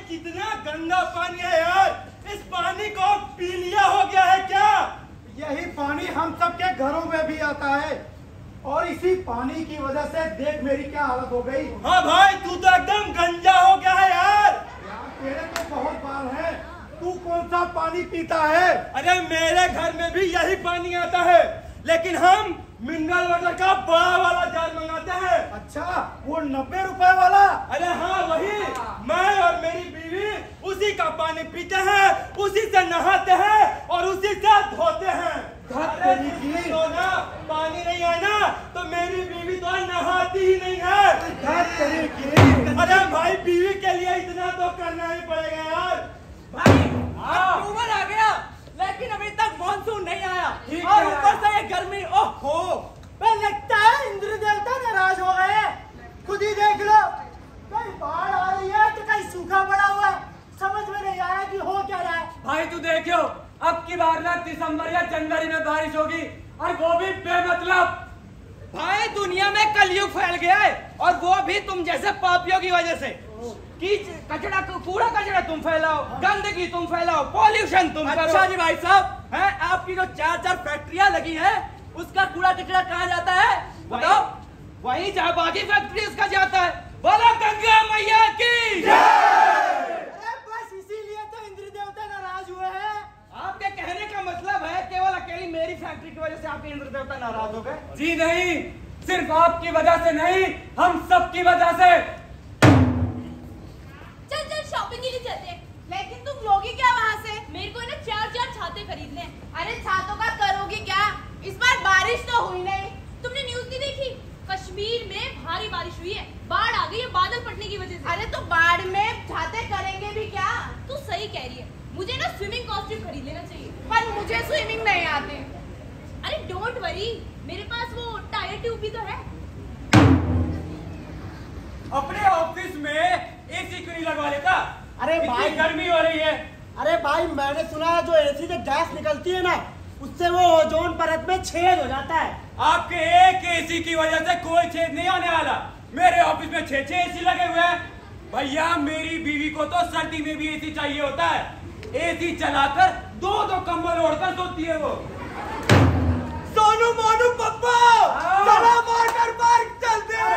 कितना गंदा पानी है यार। इस पानी को पीलिया हो गया है क्या? यही पानी हम सबके घरों में भी आता है और इसी पानी की वजह से देख मेरी क्या हालत हो गई। हाँ भाई, तू तो एकदम गंजा हो गया है यार। तेरे तो बहुत बाल हैं, तू कौन सा पानी पीता है? अरे मेरे घर में भी यही पानी आता है, लेकिन हम मिनरल वाटर का बड़ा वाला जार मंगाते हैं। अच्छा, वो 90 रुपए वाला? अरे हाँ वही। मैं और मेरी बीवी उसी का पानी पीते हैं, उसी से नहाते हैं और उसी से धोते हैं। अरे तो ना पानी नहीं है ना तो मेरी बीवी तो नहाती ही नहीं है। अरे भाई, बीवी के लिए इतना तो करना ही पड़ेगा यार। भाई अक्टूबर आ गया लेकिन अभी तक मानसून नहीं आया और ऊपर से ये गर्मी। ओहो, लगता है इंद्र देवता नाराज हो गए। खुद ही देख लो, कहीं बाढ़ आ रही है तो कहीं सूखा पड़ा हुआ है। समझ में नहीं आया कि हो क्या रहा है। भाई तू देखियो, अब की बार ना दिसंबर या जनवरी में बारिश होगी और वो भी बेमतलब। भाई दुनिया में कलयुग फैल गया है और वो भी तुम जैसे पापियों की वजह से। कचरा कूड़ा कचरा तुम फैलाओ, गंदगी तुम फैलाओ, पॉल्यूशन तुम करो। अच्छा जी भाई साहब, हैं आपकी जो 4 फैक्ट्रियां लगी हैं उसका कूड़ा कचरा कहाँ जाता है बताओ? वहीं जहाँ बाकी फैक्ट्री उसका जाता है। बोलो गंगा मैया की जय। अरे बस इसीलिए तो इंद्र देवता नाराज हुए हैं। आपके कहने का मतलब है केवल अकेली मेरी फैक्ट्री की वजह से आपके इंद्र देवता नाराज हो गए? जी नहीं, सिर्फ आपकी वजह से नहीं, हम सब की वजह से। चल शॉपिंग के लिए चलते हैं। लेकिन तुम लोगी क्या वहाँ से? मेरे को ना 4 छाते खरीदने। अरे छातों का करोगी क्या? इस बार बारिश तो हुई नहीं। तुमने न्यूज़ नहीं देखी? कश्मीर में भारी बारिश हुई है, बाढ़ आ गई है बादल फटने की वजह से। अरे तो बाढ़ में छाते करेंगे भी क्या? तू सही कह रही है, मुझे ना स्विमिंग कॉस्ट्यूम खरीद लेना चाहिए। पर मुझे स्विमिंग नहीं आती। अरे डोंट वरी, मेरे पास वो टायर ट्यूब भी तो है। अपने ऑफिस में एसी क्यों नहीं लगवा लेता? अरे भाई, गर्मी हो रही है। अरे भाई, मैंने सुना है जो एसी से गैस निकलती है ना, उससे वो ओजोन परत में छेद हो जाता है। आपके एक एसी की वजह से कोई छेद नहीं होने वाला। मेरे ऑफिस में 6 एसी लगे हुए हैं। भैया मेरी बीवी को तो सर्दी में भी एसी चाहिए होता है। एसी चलाकर 2 कंबल ओढ़कर सोती है वो। सोनू मोनू पप्पा, चलो वाटर पार्क चलते हैं।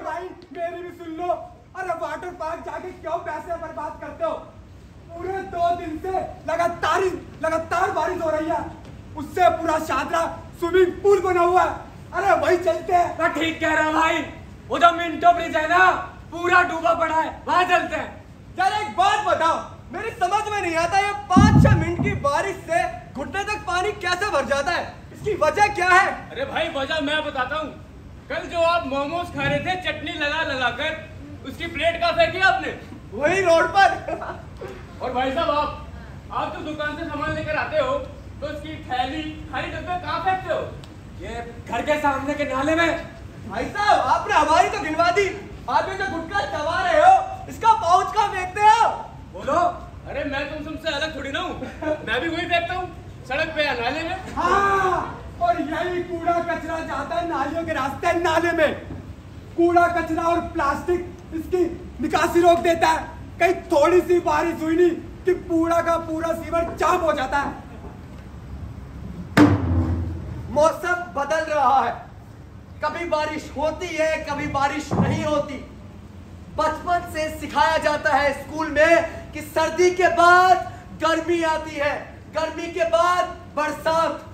भाई मेरी भी सुन लो। अरे वाटर पार्क जाके क्यों पैसे बर्बाद करते हो? पूरे 2 दिन से लगातार बारिश हो रही है, उससे पूरा शादरा स्विमिंग पूल बना हुआ है। अरे वही चलते हैं। मैं ठीक कह रहा भाई, वो जो मिंटो ब्रिज है ना पूरा डूबा पड़ा है, वहां चलते हैं। यार एक बात बताओ, मेरी समझ में नहीं आता ये 5-6 मिनट की बारिश से घुटने तक पानी कैसे भर जाता है? इसकी वजह क्या है? अरे भाई वजह मैं बताता हूँ। कल जो आप मोमोज खा रहे थे चटनी लगा कर, उसकी प्लेट कहाँ फेंकी आपने? वही रोड पर। और भाई साहब आप जो दुकान से सामान लेकर आते हो तो उसकी थैली खाली डब्बे कहाँ फेंकते हो? ये घर के सामने के नाले में। भाई साहब आपने हमारी तो गिनवा दी। आप ये जो गुटखा चबा रहे हो इसका पाउच कहाँ फेंकते हो? बोलो। अरे मैं तुमसे अलग थोड़ी ना हूँ, मैं भी वही फेंकता हूँ, सड़क पे या नाले में। हाँ, और यही कूड़ा कचरा जाता है नालियों के रास्ते। नाले में कूड़ा कचरा और प्लास्टिक इसकी निकासी रोक देता है। कहीं थोड़ी सी बारिश हुई नहीं कि पूरा का पूरा सीवर जाम हो जाता है। मौसम बदल रहा है, कभी बारिश होती है कभी बारिश नहीं होती। बचपन से सिखाया जाता है स्कूल में कि सर्दी के बाद गर्मी आती है, गर्मी के बाद बरसात।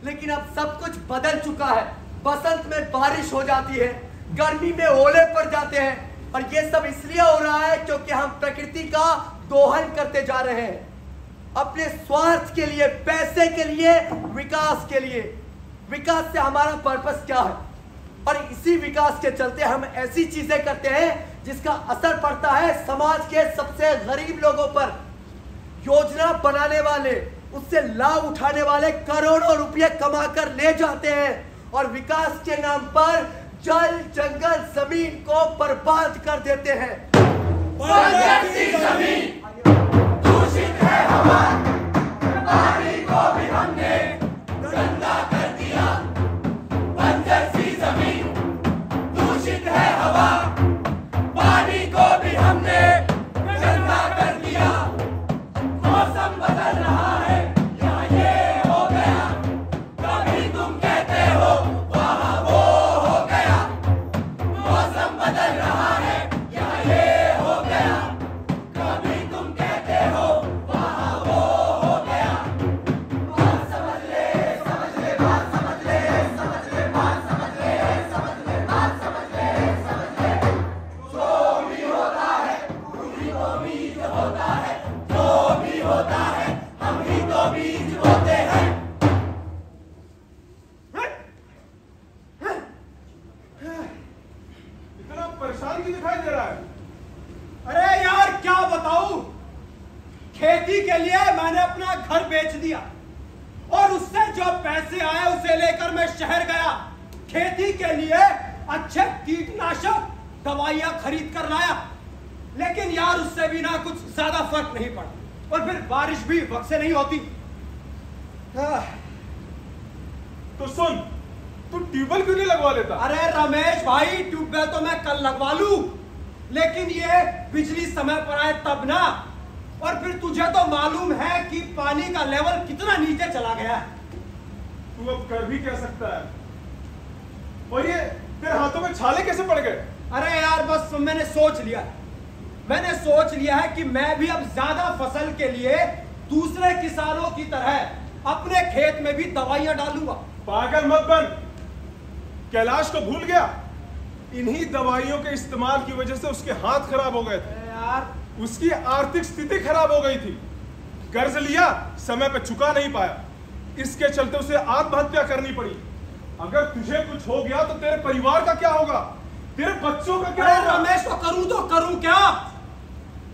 लेकिन अब सब कुछ बदल चुका है। बसंत में बारिश हो जाती है, गर्मी में ओले पड़ जाते हैं। और ये सब इसलिए हो रहा है क्योंकि हम प्रकृति का दोहन करते जा रहे हैं, अपने स्वार्थ के लिए, पैसे के लिए, विकास के लिए। विकास से हमारा पर्पस क्या है? और इसी विकास के चलते हम ऐसी चीजें करते हैं जिसका असर पड़ता है समाज के सबसे गरीब लोगों पर। योजना बनाने वाले, उससे लाभ उठाने वाले करोड़ों रुपए कमाकर ले जाते हैं और विकास के नाम पर जल, जंगल, जमीन को बर्बाद कर देते हैं। बंजर सी जमीन, दूषित है हवा, पानी को भी हमने गंदा कर दिया। बंजर सी जमीन, दूषित है हवा, पानी को भी हमने खेती के लिए मैंने अपना घर बेच दिया और उससे जो पैसे आए उसे लेकर मैं शहर गया। खेती के लिए अच्छे कीटनाशक दवाइयां खरीद कर लाया, लेकिन यार उससे भी ना कुछ ज्यादा फर्क नहीं पड़ा और फिर बारिश भी वक्त से नहीं होती। तो सुन, तू ट्यूबवेल क्यों नहीं लगवा लेता? अरे रमेश भाई, ट्यूबवेल तो मैं कल लगवा लूं, लेकिन ये बिजली समय पर आए तब ना। और फिर तुझे तो मालूम है कि पानी का लेवल कितना नीचे चला गया है। तू अब कर भी क्या सकता है? और ये तेरे हाथों में छाले कैसे पड़ गए? अरे यार बस मैंने सोच लिया है कि मैं भी अब ज्यादा फसल के लिए दूसरे किसानों की तरह अपने खेत में भी दवाइयां डालूंगा। पागल मत बन। कैलाश को भूल गया? इन्हीं दवाइयों के इस्तेमाल की वजह से उसके हाथ खराब हो गए थे। यार उसकी आर्थिक स्थिति खराब हो गई थी, कर्ज लिया, समय पे चुका नहीं पाया, इसके चलते उसे आत्महत्या करनी पड़ी। अगर तुझे कुछ हो गया तो तेरे परिवार का क्या होगा? तेरे बच्चों का क्या होगा? रमेश, तो करूं क्या?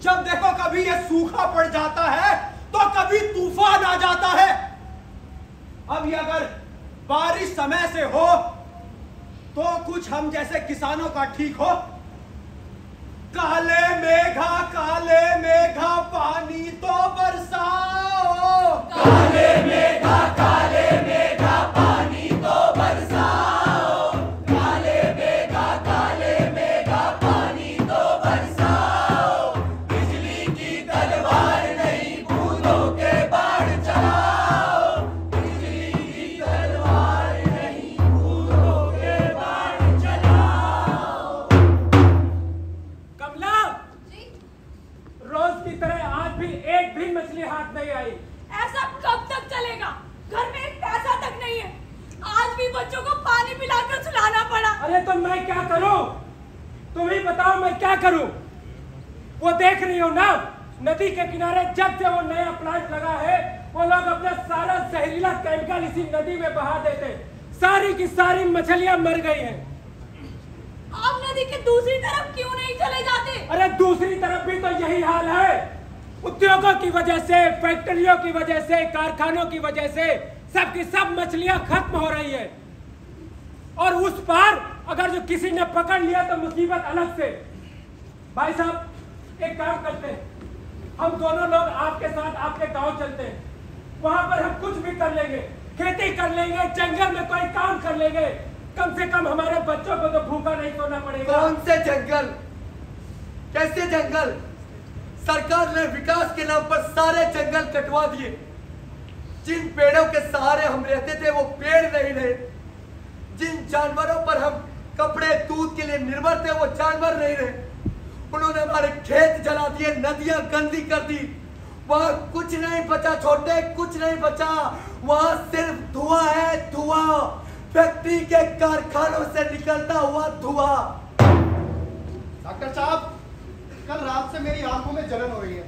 जब देखो कभी ये सूखा पड़ जाता है तो कभी तूफान आ जाता है। अब ये अगर बारिश समय से हो तो कुछ हम जैसे किसानों का ठीक हो। काले मेघा पानी तो बरसाओ, काले मेघा पानी तो बरसाओ, काले मेघा पानी तो बरसाओ, बिजली की तलवार नहीं बूंदों के बाढ़ चलाओ, बिजली की तलवार नहीं बूंदों के बाढ़ चलाओ। कमला, रोज की तरह आज भी एक भी मछली हाथ नहीं आई। ऐसा कब तक चलेगा? घर में एक पैसा तक नहीं है। आज भी बच्चों को पानी पिलाकर सुलाना पड़ा। अरे तो मैं क्या करूं? तुम ही बताओ मैं क्या करूं? वो देख रही हो ना, नदी के किनारे जब से वो नया प्लांट लगा है, वो लोग अपना सारा जहरीला केमिकल इसी नदी में बहा देते। सारी की सारी मछलियां मर गई हैं। आप नदी के दूसरी तरफ क्यों नहीं चले जाते? अरे दूसरी तरफ भी तो यही हाल है। उद्योगों की वजह से, फैक्ट्रियों की वजह से, कारखानों की वजह से सब की सब मछलियां खत्म हो रही है। और उस पार अगर जो किसी ने पकड़ लिया तो मुसीबत अलग से। भाई साहब, एक काम करते हैं, हम दोनों लोग आपके साथ आपके गांव चलते हैं। वहां पर हम कुछ भी कर लेंगे, खेती कर लेंगे, जंगल में कोई काम कर लेंगे। कम से कम हमारे बच्चों को तो भूखा नहीं सोना पड़ेगा। कौन से जंगल? कैसे जंगल? सरकार ने विकास के नाम पर सारे जंगल कटवा दिए। जिन पेड़ों के सहारे हम रहते थे वो पेड़ नहीं रहे। जिन जानवरों पर हम कपड़े दूध के लिए निर्भर थे वो जानवर नहीं रहे। उन्होंने हमारे खेत जला दिए, नदियां गंदी कर दी। वहां कुछ नहीं बचा छोटे, कुछ नहीं बचा। वहां सिर्फ धुआं है, धुआं। फैक्ट्री के कारखानों से निकलता हुआ धुआं। डॉक्टर साहब, कल रात से मेरी आंखों में जलन हो रही है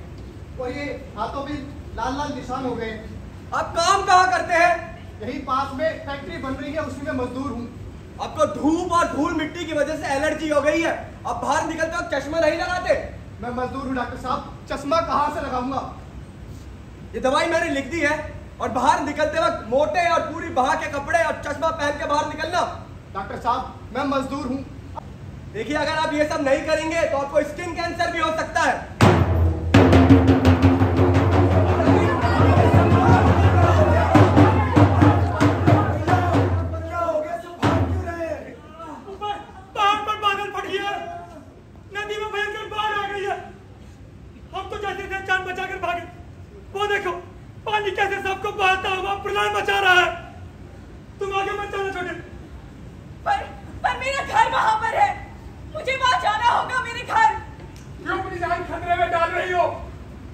और ये हाथों भी लाल लाल निशान हो गए हैं। आप काम कहाँ करते हैं? यही पास में फैक्ट्री बन रही है, उसी में मजदूर हूँ। आपको धूप और धूल मिट्टी की वजह से एलर्जी हो गई है। अब बाहर निकलते वक्त चश्मा नहीं लगाते? मैं मजदूर हूँ डॉक्टर साहब, चश्मा कहाँ से लगाऊंगा? ये दवाई मैंने लिख दी है और बाहर निकलते वक्त मोटे और पूरी बहा के कपड़े और चश्मा पहन के बाहर निकलना। डॉक्टर साहब, मैं मजदूर हूँ। देखिए, अगर आप ये सब नहीं करेंगे तो आपको स्किन कैंसर भी हो सकता है। क्या हो गया? सब भाग क्यों रहे हैं? पहाड़ पर बादल फट गया, नदी में भयंकर बाढ़ आ गई है। हम तो जैसे थे जान बचाकर भागे। वो देखो, पानी कैसे सबको बहाता हुआ प्रलय मचा रहा है। तुम आगे मत चलो छोटे। पर मेरा घर वहां पर है। मुझे वहां जाना होगा, मेरे घर। क्यों अपनी जान खतरे में डाल रही हो?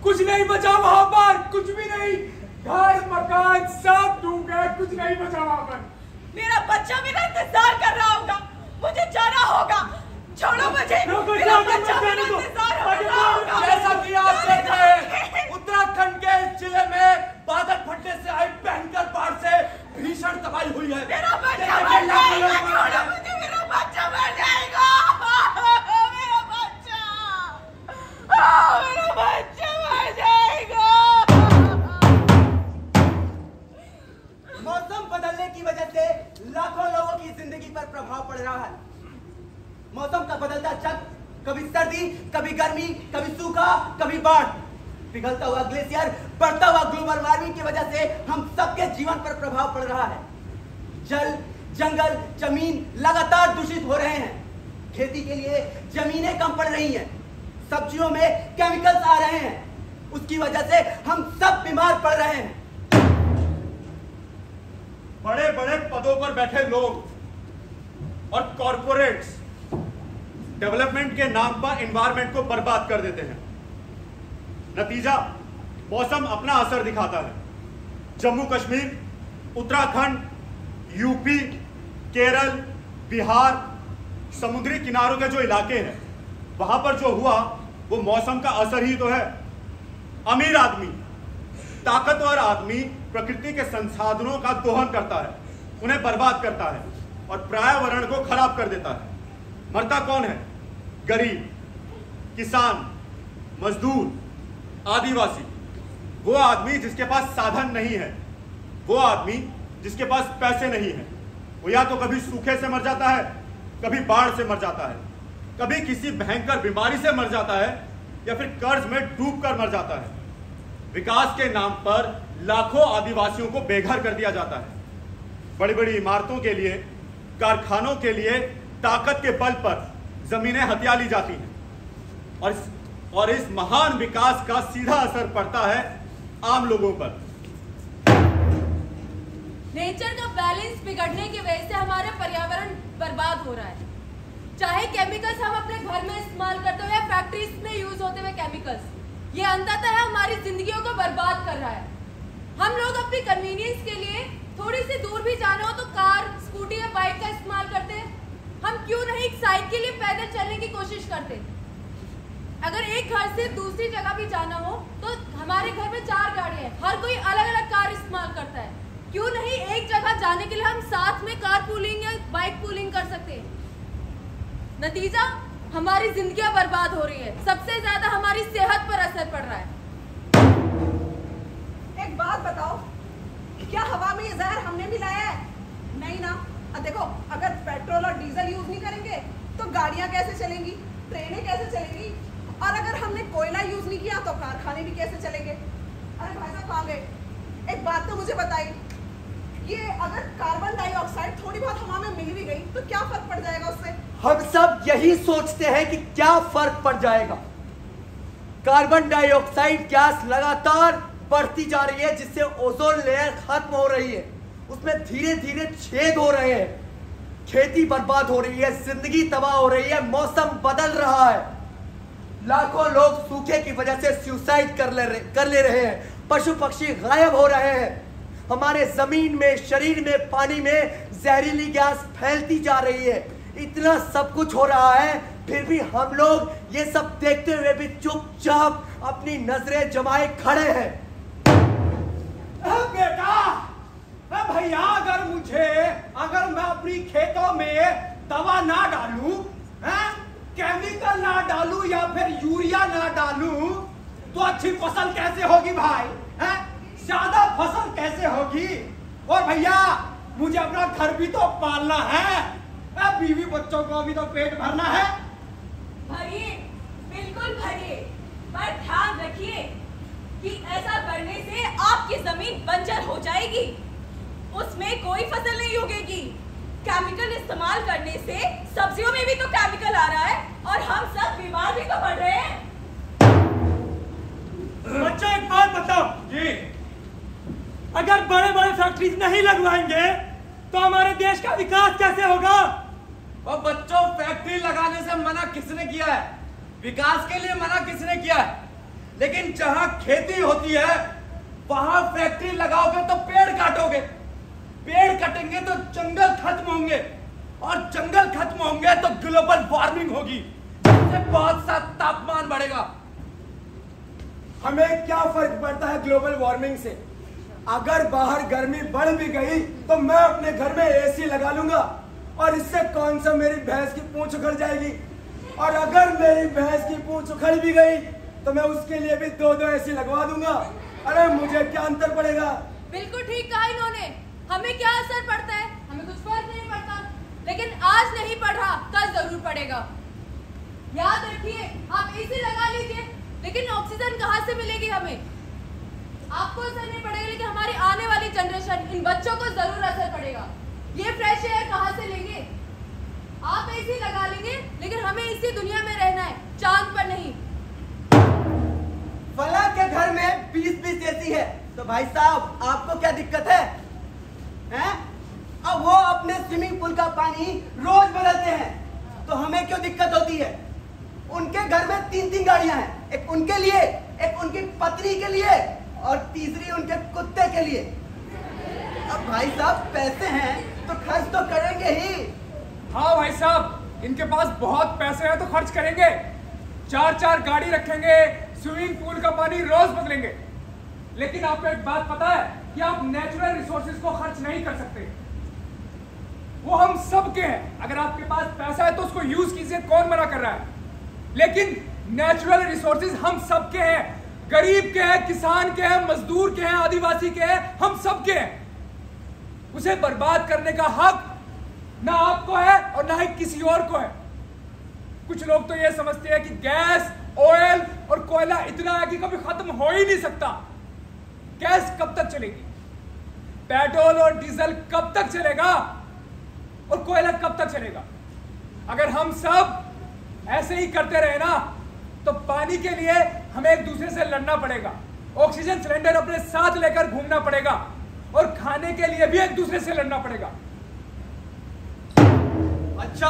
कुछ नहीं बचा वहां पर, कुछ भी नहीं। घर मकान सब डूब गए, कुछ नहीं बचा वहां पर। मेरा बच्चा मेरा इंतजार कर रहा होगा। मुझे जाना होगा। छोड़ो मुझे। मेरा बच्चा मेरा इंतजार कर रहा होगा। जैसा कि आप देख रहे हैं, उत्तराखंड के इस जिले में बादल फटने से आई भयंकर बाढ़ से भीषण तबाही हुई है। मेरा बच्चा मर जाएगा। छोड़ो मुझे, मेरा बच्चा मर जाएगा। मेरा बच्चा मर जाएगा। गर्मी, कभी सूखा, कभी बाढ़, पिघलता हुआ ग्लेशियर, बढ़ता हुआ ग्लोबल वार्मिंग की वजह से हम सबके जीवन पर प्रभाव पड़ रहा है। जल, जंगल, जमीन लगातार दूषित हो रहे हैं। खेती के लिए जमीनें कम पड़ रही हैं। सब्जियों में केमिकल्स आ रहे हैं। उसकी वजह से हम सब बीमार पड़ रहे हैं। बड़े बड़े पदों पर बैठे लोग और कॉरपोरेट्स डेवलपमेंट के नाम पर एनवायरनमेंट को बर्बाद कर देते हैं। नतीजा, मौसम अपना असर दिखाता है। जम्मू कश्मीर, उत्तराखंड, यूपी, केरल, बिहार, समुद्री किनारों के जो इलाके हैं, वहां पर जो हुआ वो मौसम का असर ही तो है। अमीर आदमी, ताकतवर आदमी प्रकृति के संसाधनों का दोहन करता है, उन्हें बर्बाद करता है और पर्यावरण को खराब कर देता है। मरता कौन है? गरीब, किसान, मजदूर, आदिवासी। वो आदमी जिसके पास साधन नहीं है, वो आदमी जिसके पास पैसे नहीं है, वो या तो कभी सूखे से मर जाता है, कभी बाढ़ से मर जाता है, कभी किसी भयंकर बीमारी से मर जाता है, या फिर कर्ज में डूबकर मर जाता है। विकास के नाम पर लाखों आदिवासियों को बेघर कर दिया जाता है। बड़ी बड़ी इमारतों के लिए, कारखानों के लिए ताकत के बल पर जमीनें हथिया ली जाती हैं और इस महान विकास का सीधा असर पड़ता है आम लोगों पर। नेचर का बैलेंस बिगड़ने की वजह से हमारा पर्यावरण बर्बाद हो रहा है। चाहे केमिकल्स हम अपने घर में इस्तेमाल करते हुए या फैक्ट्रीज में यूज होते हुए केमिकल्स, ये अंततः हमारी जिंदगियों को बर्बाद कर रहा है। हम लोग अपनी कन्वीनियंस के लिए थोड़ी सी दूर भी जाना हो तो कार, स्कूटी या बाइक का इस्तेमाल करते हैं। हम क्यों नहीं एक साइकिल या पैदल चलने की कोशिश करते? अगर एक घर से दूसरी जगह भी जाना हो तो हमारे घर में 4 गाड़ियां हैं, हर कोई अलग अलग कार इस्तेमाल करता है। क्यों नहीं एक जगह जाने के लिए हम साथ में कार पूलिंग या बाइक पूलिंग कर सकते हैं? नतीजा, हमारी जिंदगियां बर्बाद हो रही है। सबसे ज्यादा हमारी सेहत पर असर पड़ रहा है। एक बात बताओ, क्या हवा में ये जहर हमने मिलाया है? नहीं ना। देखो, अगर पेट्रोल और डीजल यूज नहीं करेंगे तो गाड़ियां कैसे चलेंगी, ट्रेनें कैसे चलेंगी, और अगर हमने कोयला यूज नहीं किया तो कारखाने भी कैसे चलेंगे? अरे भाई साहब कहाँ गए? एक बात तो मुझे बताइए, ये अगर कार्बन डाइऑक्साइड थोड़ी बहुत हवा में मिल भी गई तो क्या फर्क पड़ जाएगा उससे? हम सब यही सोचते हैं कि क्या फर्क पड़ जाएगा। कार्बन डाइऑक्साइड गैस लगातार बढ़ती जा रही है, जिससे ओजोन लेयर खत्म हो रही है, उसमें धीरे धीरे छेद हो रहे हैं, खेती बर्बाद हो रही है, जिंदगी तबाह हो रही है, मौसम बदल रहा है। लाखों लोग सूखे की वजह से सुसाइड कर ले रहे हैं, पशु पक्षी गायब हो रहे हैं, हमारे जमीन में, शरीर में, पानी में जहरीली गैस फैलती जा रही है। इतना सब कुछ हो रहा है, फिर भी हम लोग ये सब देखते हुए भी चुपचाप अपनी नजरें जमाए खड़े हैं। बेटा, भैया, अगर मैं अपनी खेतों में दवा ना डालूं, केमिकल ना डालूं या फिर यूरिया ना डालूं, तो अच्छी फसल कैसे होगी भाई? ज्यादा फसल कैसे होगी? और भैया, मुझे अपना घर भी तो पालना है, बीवी बच्चों को भी तो पेट भरना है। भरिए, बिल्कुल भरिए, पर ध्यान रखिए कि ऐसा करने से आपकी जमीन बंजर हो जाएगी, उसमें कोई फसल नहीं उगेगी। केमिकल इस्तेमाल करने से सब्जियों में भी तो केमिकल आ रहा है और हम सब बीमार भी तो पड़ रहे हैं। बच्चा, एक बात बताओ जी, अगर बड़े बड़े फैक्ट्रीज नहीं लगवाएंगे तो हमारे देश का विकास कैसे होगा? और बच्चों, फैक्ट्री लगाने से मना किसने किया है? विकास के लिए मना किसने किया है? लेकिन जहां खेती होती है वहां फैक्ट्री लगाओगे तो पेड़ काटोगे, पेड़ कटेंगे तो जंगल खत्म होंगे, और जंगल खत्म होंगे तो ग्लोबल वार्मिंग होगी, जिससे बहुत सा तापमान बढ़ेगा। हमें क्या फर्क पड़ता है ग्लोबल वार्मिंग से? अगर बाहर गर्मी बढ़ भी गई तो मैं अपने घर में एसी लगा लूंगा, और इससे कौन सा मेरी भैंस की पूंछ उखड़ जाएगी। और अगर मेरी भैंस की पूंछ उखड़ भी गई तो मैं उसके लिए भी 2-2 एसी लगवा दूंगा। अरे मुझे क्या अंतर पड़ेगा? बिल्कुल ठीक कहा इन्होंने। हमें क्या असर पड़ता है? हमें कुछ फर्क नहीं पड़ता, लेकिन आज नहीं पड़ रहा, कल जरूर पड़ेगा। याद रखिए, आप एसी लगा लीजिए, लेकिन ऑक्सीजन कहाँ से मिलेगी हमें? आपको असर नहीं पड़ेगा, लेकिन हमारी आने वाली जनरेशन, इन बच्चों को जरूर असर पड़ेगा। ये फ्रेश एयर कहाँ से लेंगे? आप एसी लगा लेंगे, लेकिन हमें इसी दुनिया में रहना है, चांद पर नहीं। फला के घर में 20-20 एसी है, तो भाई साहब आपको क्या दिक्कत है? हैं? अब वो अपने स्विमिंग पूल का पानी रोज बदलते हैं, तो हमें क्यों दिक्कत होती है? उनके घर में 3-3 गाड़ियां हैं, एक उनके लिए, एक उनकी पत्नी के लिए और तीसरी उनके कुत्ते के लिए। अब भाई साहब पैसे हैं तो खर्च तो करेंगे ही। हाँ भाई साहब, इनके पास बहुत पैसे हैं तो खर्च करेंगे। 4-4 गाड़ी रखेंगे, स्विमिंग पूल का पानी रोज बदलेंगे। लेकिन आपको एक बात पता है कि आप नेचुरल रिसोर्सेज को खर्च नहीं कर सकते। वो हम सबके हैं। अगर आपके पास पैसा है तो उसको यूज कीजिए, कौन मना कर रहा है? लेकिन नेचुरल रिसोर्सेज हम सबके हैं, गरीब के हैं, किसान के हैं, मजदूर के हैं, आदिवासी के हैं, हम सबके हैं। उसे बर्बाद करने का हक ना आपको है और ना ही किसी और को है। कुछ लोग तो ये समझते हैं कि गैस, ऑयल और कोयला इतना है कि कभी खत्म हो ही नहीं सकता। गैस कब तक चलेगी? पेट्रोल और डीजल कब तक चलेगा? और कोयला कब तक चलेगा? अगर हम सब ऐसे ही करते रहे ना, तो पानी के लिए हमें एक दूसरे से लड़ना पड़ेगा, ऑक्सीजन सिलेंडर अपने साथ लेकर घूमना पड़ेगा और खाने के लिए भी एक दूसरे से लड़ना पड़ेगा। अच्छा,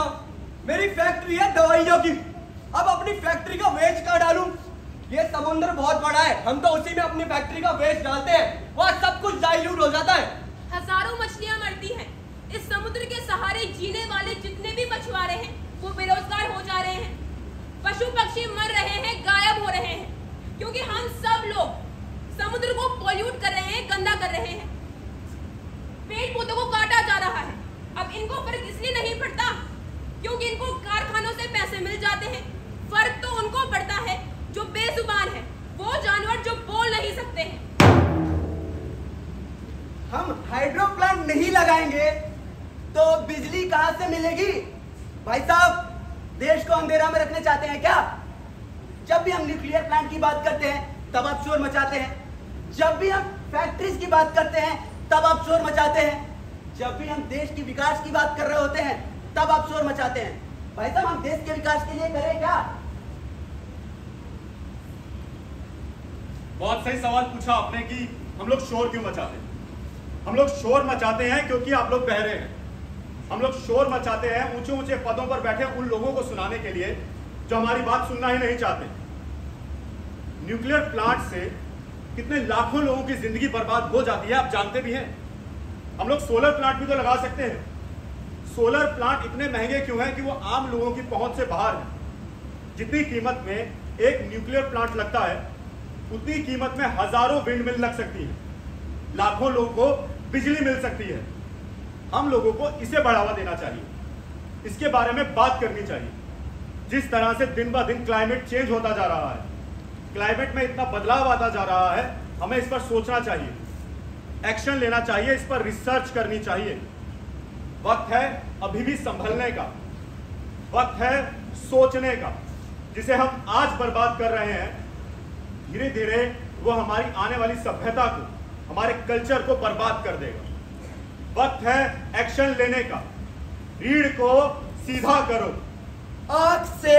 मेरी फैक्ट्री है दवाइयों की, अब अपनी फैक्ट्री का वेस्ट कहाँ डालूं? ये समुद्र बहुत बड़ा है, हम तो उसी में अपनी फैक्ट्री का वेस्ट डालते हैं, वहाँ सब कुछ डाइल्यूट हो जाता है। हजारों मछलियां मरती हैं। इस समुद्र के सहारे जीने वाले जितने भी मछुआरे हैं, वो बेरोजगार हो जा रहे हैं। पशु पक्षी मर रहे हैं, गायब हो रहे हैं, क्योंकि हम सब लोग समुद्र को पॉल्यूट कर रहे हैं, गंदा कर रहे हैं। पेड़ पौधों को काटा जा रहा है। अब इनको फर्क इसलिए नहीं पड़ता क्योंकि इनको कारखानों से पैसे मिल जाते हैं। फर्क तो उनको पड़ता है जो बेजुबान है, वो जानवर जो बोल नहीं सकते हैं। हम हाइड्रो प्लांट नहीं लगाएंगे तो बिजली कहां से मिलेगी? भाई साहब, देश को अंधेरा में रखने चाहते हैं क्या? जब भी हम न्यूक्लियर प्लांट की बात करते हैं तब आप शोर मचाते हैं, जब भी हम फैक्ट्रीज की बात करते हैं तब आप शोर मचाते हैं, जब भी हम देश की विकास की बात कर रहे होते हैं तब आप शोर मचाते हैं। भाई साहब, हम देश के विकास के लिए करें क्या? बहुत सही सवाल पूछा आपने कि हम लोग शोर क्यों मचाते हैं। हम लोग शोर मचाते हैं क्योंकि आप लोग बहरे हैं। हम लोग शोर मचाते हैं ऊंचे ऊंचे पदों पर बैठे उन लोगों को सुनाने के लिए जो हमारी बात सुनना ही नहीं चाहते। न्यूक्लियर प्लांट से कितने लाखों लोगों की जिंदगी बर्बाद हो जाती है, आप जानते भी हैं। हम लोग सोलर प्लांट भी तो लगा सकते हैं। सोलर प्लांट इतने महंगे क्यों हैं कि वो आम लोगों की पहुंच से बाहर है। जितनी कीमत में एक न्यूक्लियर प्लांट लगता है, उतनी कीमत में हजारों विंड मिल लग सकती है, लाखों लोगों को बिजली मिल सकती है। हम लोगों को इसे बढ़ावा देना चाहिए, इसके बारे में बात करनी चाहिए। जिस तरह से दिन ब दिन क्लाइमेट चेंज होता जा रहा है, क्लाइमेट में इतना बदलाव आता जा रहा है, हमें इस पर सोचना चाहिए, एक्शन लेना चाहिए, इस पर रिसर्च करनी चाहिए। वक्त है अभी भी संभलने का, वक्त है सोचने का। जिसे हम आज बर्बाद कर रहे हैं, धीरे धीरे वो हमारी आने वाली सभ्यता को, हमारे कल्चर को बर्बाद कर देगा। वक्त है एक्शन लेने का। रीढ़ को सीधा करो, आंख से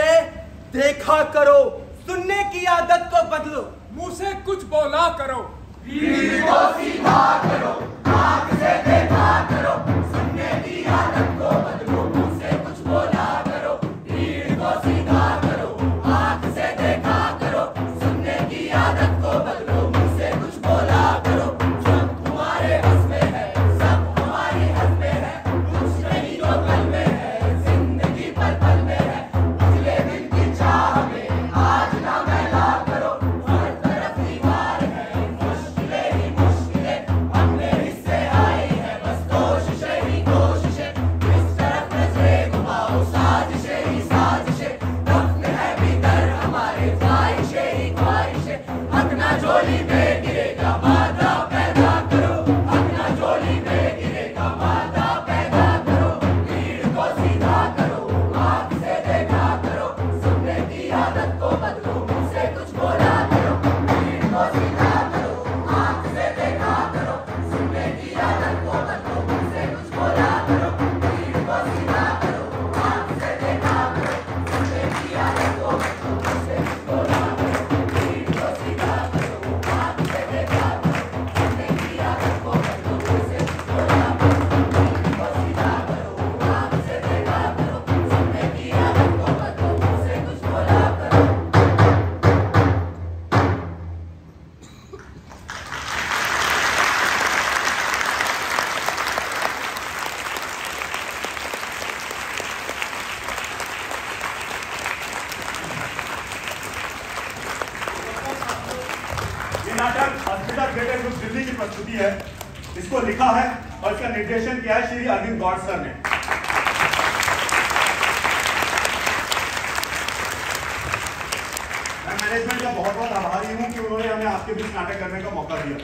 देखा करो, सुनने की आदत को बदलो, मुंह से कुछ बोला करो। रीढ़ को सीधा करो, आंख से देखा करो, सुनने की आदत को बदलो, मुंह से कुछ बोला करो। रीढ़ को सीधा करो, आंख से देखा करो, सुनने की आदत को बदलो, मुंह से कुछ बोला करो। सब तुम्हारे हस में है, सब हमारी हस में है, कुछ नहीं जो कल में है, जिंदगी पल पल में है। पिछले दिन की चाह में आज ना मैला करो, हर तरफ दीवार है, मुश्किलें ही मुश्किलें अपने हिस्से आई है, बस कोशिशें ही कोशिशें। प्रस्तुति है, इसको लिखा है और इसका निर्देशन किया है श्री अरविंद गौड़ सर ने। मैं मैनेजमेंट का बहुत बहुत आभारी हूं कि उन्होंने हमें आपके बीच नाटक करने का मौका दिया।